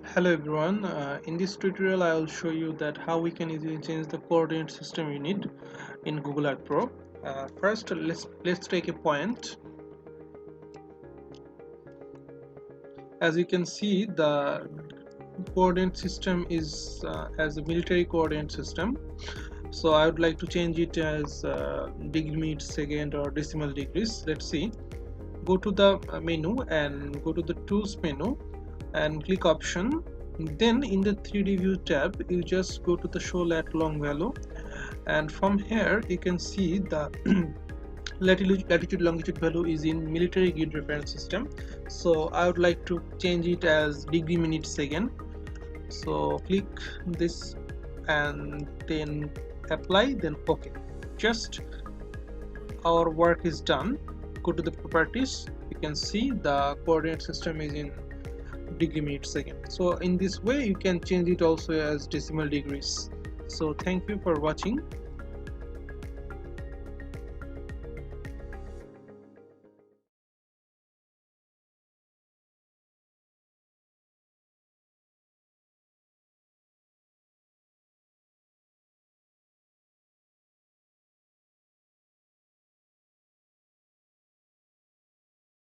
Hello everyone, in this tutorial I will show you that how we can easily change the coordinate system unit in Google Earth Pro. First let's take a point. As you can see, the coordinate system is as a military coordinate system, so I would like to change it as degree, minute, second or decimal degrees. Let's see. Go to the menu and go to the tools menu and click option. Then in the 3D view tab you just go to the show lat long value, and from here you can see the latitude longitude value is in military grid reference system, so I would like to change it as degree, minute, second. So click this and then apply, then OK. Just our work is done. Go to the properties, you can see the coordinate system is in degree, minute, second. So in this way you can change it also as decimal degrees. So thank you for watching.